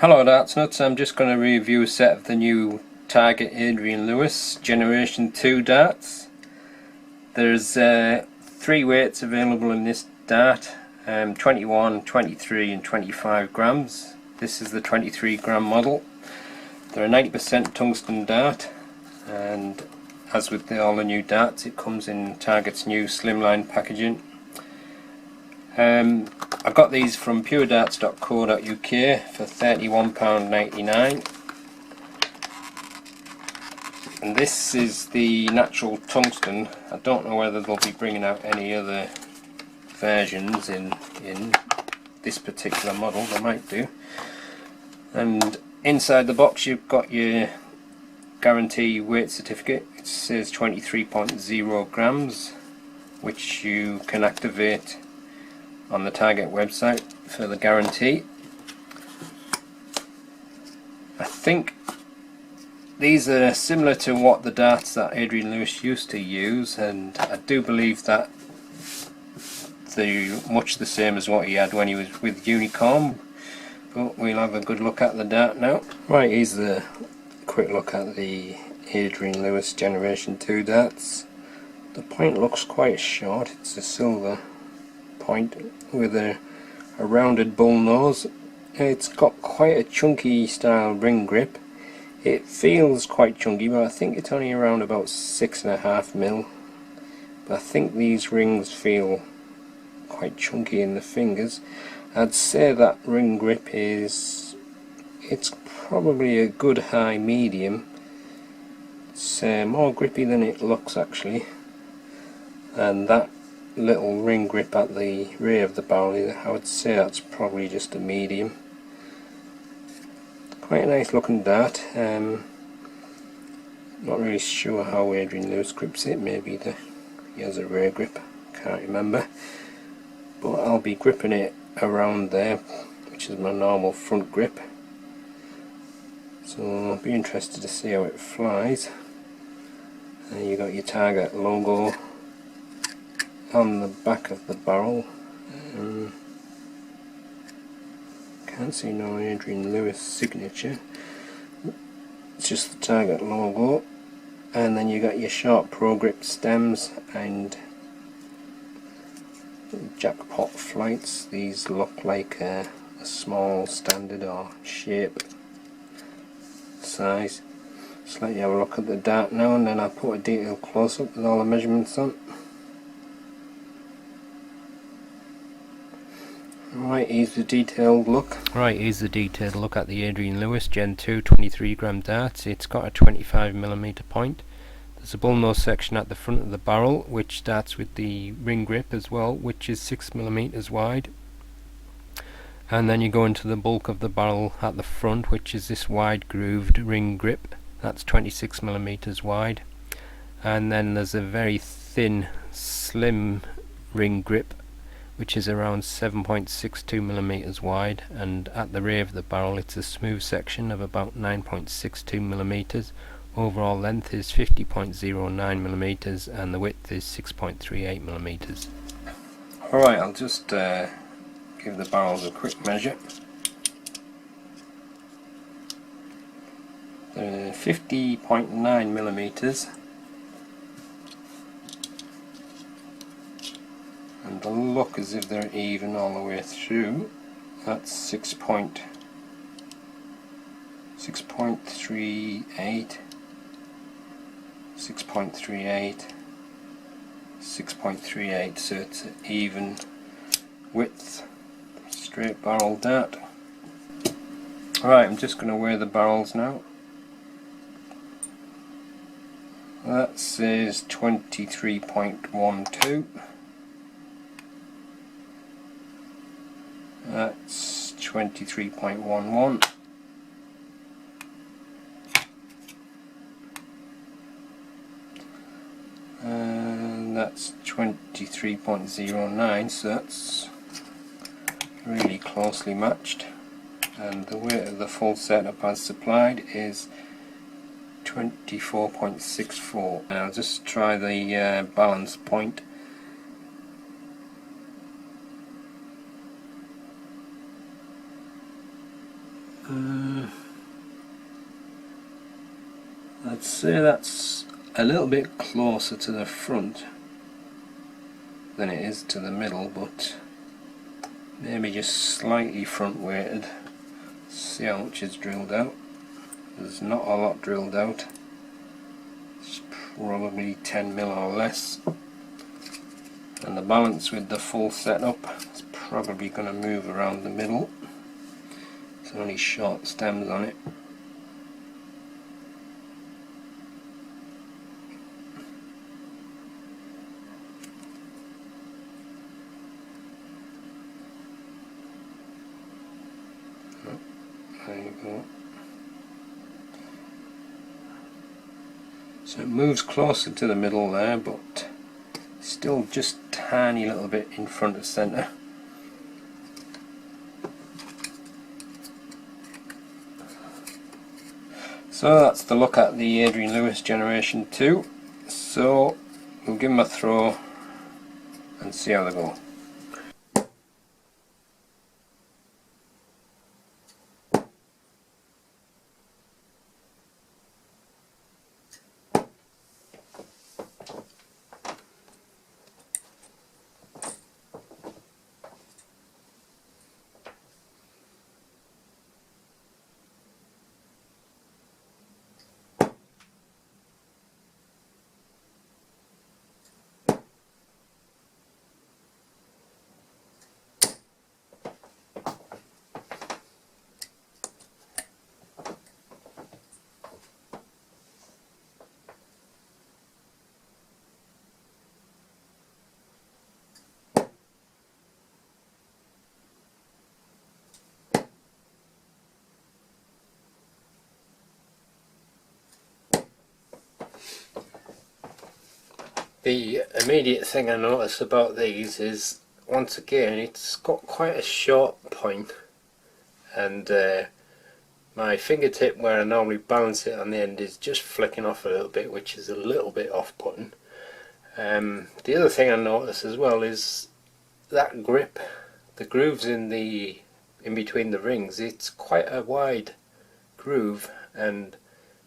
Hello darts nuts, I'm just going to review a set of the new Target Adrian Lewis Generation 2 darts. There's 3 weights available in this dart, 21, 23 and 25 grams. This is the 23 gram model. They're a 90% tungsten dart, and as with all the new darts, it comes in Target's new slimline packaging. I got these from puredarts.co.uk for £31.99, and this is the natural tungsten. I don't know whether they'll be bringing out any other versions in this particular model. They might do. And inside the box you've got your guarantee weight certificate. It says 23.0 grams, which you can activate on the Target website for the guarantee. I think these are similar to what the darts that Adrian Lewis used to use, and I do believe that they're much the same as what he had when he was with Unicorn. But we'll have a good look at the dart now. Right, here's a quick look at the Adrian Lewis Generation 2 darts. The point looks quite short. It's a silver point with a rounded bull nose. It's got quite a chunky style ring grip. It feels quite chunky, but I think it's only around about 6.5mm. But I think these rings feel quite chunky in the fingers. I'd say that ring grip it's probably a good high medium. It's more grippy than it looks actually, and that little ring grip at the rear of the barrel, I would say that's probably just a medium. Quite a nice looking dart. Not really sure how Adrian Lewis grips it. Maybe he has a rear grip, can't remember, but I'll be gripping it around there, which is my normal front grip, so I'll be interested to see how it flies. And you got your Target logo on the back of the barrel. Can't see no Adrian Lewis signature, it's just the Target logo. And then you got your short pro grip stems and jackpot flights. These look like a small standard or shape size. Just let you have a look at the dart now, and then I'll put a detailed close up with all the measurements on. Right, here's the detailed look. Right, here's the detailed look at the Adrian Lewis Gen 2 23 gram darts. It's got a 25mm point. There's a bullnose section at the front of the barrel, which starts with the ring grip as well, which is 6mm wide. And then you go into the bulk of the barrel at the front, which is this wide grooved ring grip. That's 26mm wide. And then there's a very thin, slim ring grip, which is around 7.62mm wide, and at the rear of the barrel it's a smooth section of about 9.62mm. Overall length is 50.09mm and the width is 6.38mm. Alright, I'll just give the barrels a quick measure. 50.9mm. And they look as if they're even all the way through. That's 6.38, 6.38, 6.38, so it's an even width, straight barrel dart. Alright, I'm just going to weigh the barrels now. That says 23.12. That's 23.11. And that's 23.09, so that's really closely matched. And the weight of the full setup as supplied is 24.64. Now I'll just try the balance point. I'd say that's a little bit closer to the front than it is to the middle, but maybe just slightly front weighted. See how much is drilled out. There's not a lot drilled out. It's probably 10 mil or less. And the balance with the full setup is probably going to move around the middle. There's only short stems on it. There you go. So it moves closer to the middle there, but still just tiny little bit in front of centre. So that's the look at the Adrian Lewis Generation 2. So we'll give them a throw and see how they go. The immediate thing I notice about these is, once again, it's got quite a short point, and my fingertip where I normally balance it on the end is just flicking off a little bit, which is a little bit off-putting. The other thing I notice as well is that grip, the grooves in between the rings, it's quite a wide groove, and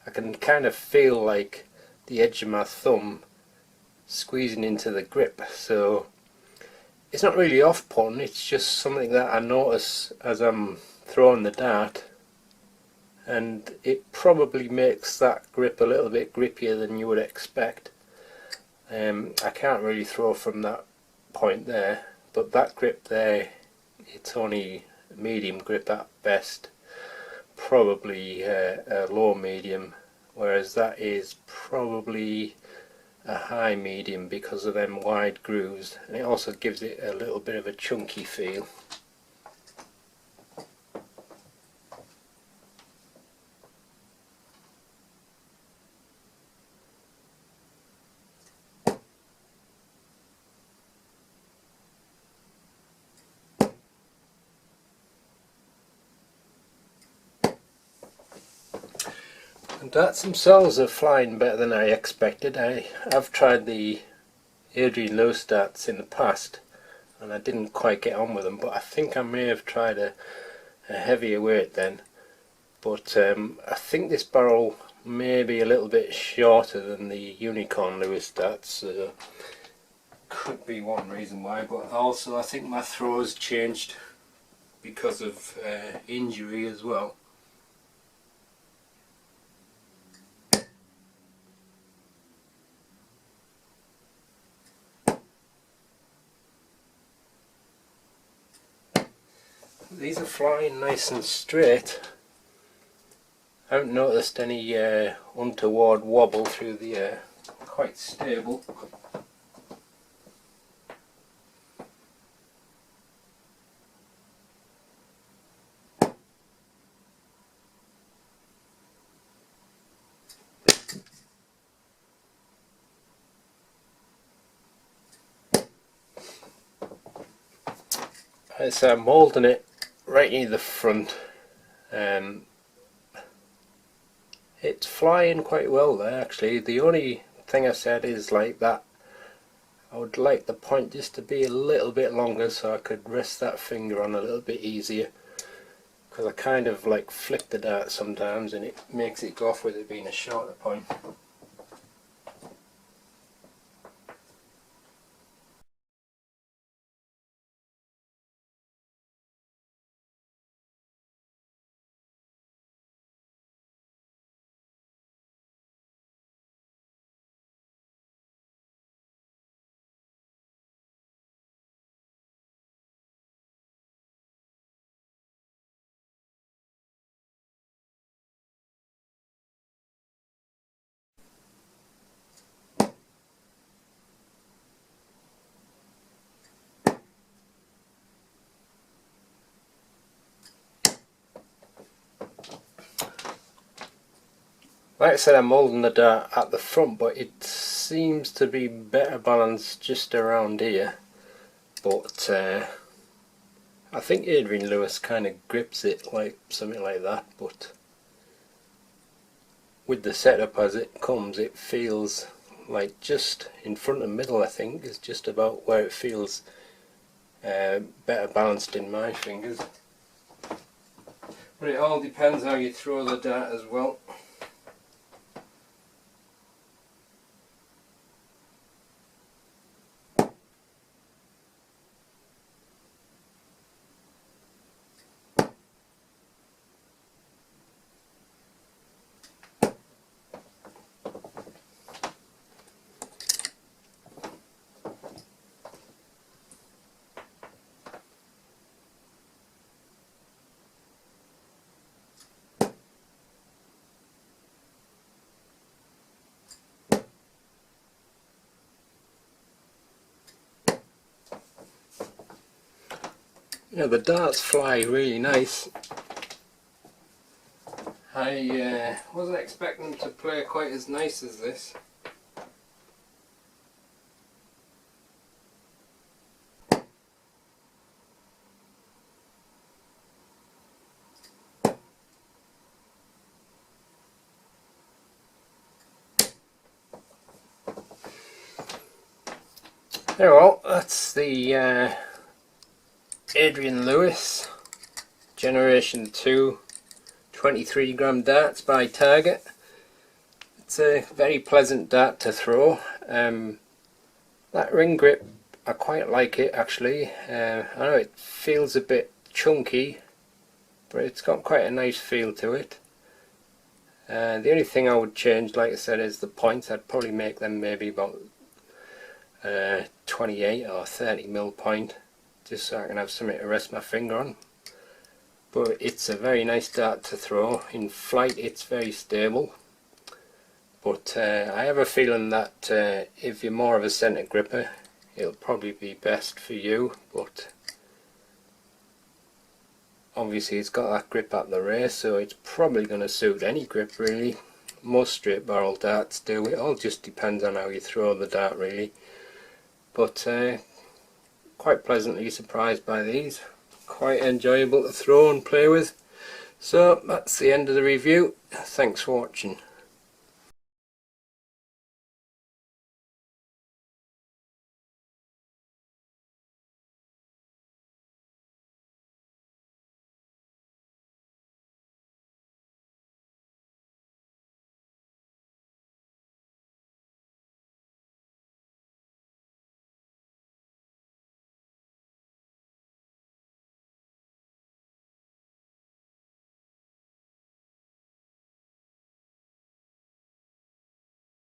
I can kind of feel like the edge of my thumb squeezing into the grip. So it's not really off-putting, it's just something that I notice as I'm throwing the dart, and it probably makes that grip a little bit grippier than you would expect. I can't really throw from that point there, but that grip there, it's only a medium grip at best, probably a low medium, whereas that is probably a high medium because of them wide grooves, and it also gives it a little bit of a chunky feel. And darts themselves are flying better than I expected. I've tried the Adrian Lewis darts in the past and I didn't quite get on with them, but I think I may have tried a heavier weight then. But I think this barrel may be a little bit shorter than the Unicorn Lewis darts, so could be one reason why. But also I think my throws changed because of injury as well. These are flying nice and straight. I haven't noticed any untoward wobble through the air. Quite stable. So I'm holding it right near the front. It's flying quite well there actually. The only thing I said is like that I would like the point just to be a little bit longer so I could rest that finger on a little bit easier, because I kind of like flip the dart sometimes and it makes it go off with it being a shorter point. Like I said, I'm holding the dart at the front, but it seems to be better balanced just around here. But I think Adrian Lewis kind of grips it like something like that, but with the setup as it comes, it feels like just in front of middle, I think, is just about where it feels better balanced in my fingers. But it all depends how you throw the dart as well. Yeah, the darts fly really nice. I wasn't expecting them to play quite as nice as this. Yeah, well, that's the Adrian Lewis Generation 2 23-gram darts by Target. It's a very pleasant dart to throw. That ring grip, I quite like it actually. I know it feels a bit chunky, but it's got quite a nice feel to it. The only thing I would change, like I said, is the points. I'd probably make them maybe about 28 or 30 mil point, just so I can have something to rest my finger on. But it's a very nice dart to throw. In flight it's very stable, but I have a feeling that if you're more of a centre gripper, it'll probably be best for you. But obviously it's got that grip at the race, so it's probably going to suit any grip really. Most straight barrel darts do. It all just depends on how you throw the dart really. But quite pleasantly surprised by these. Quite enjoyable to throw and play with. So that's the end of the review. Thanks for watching.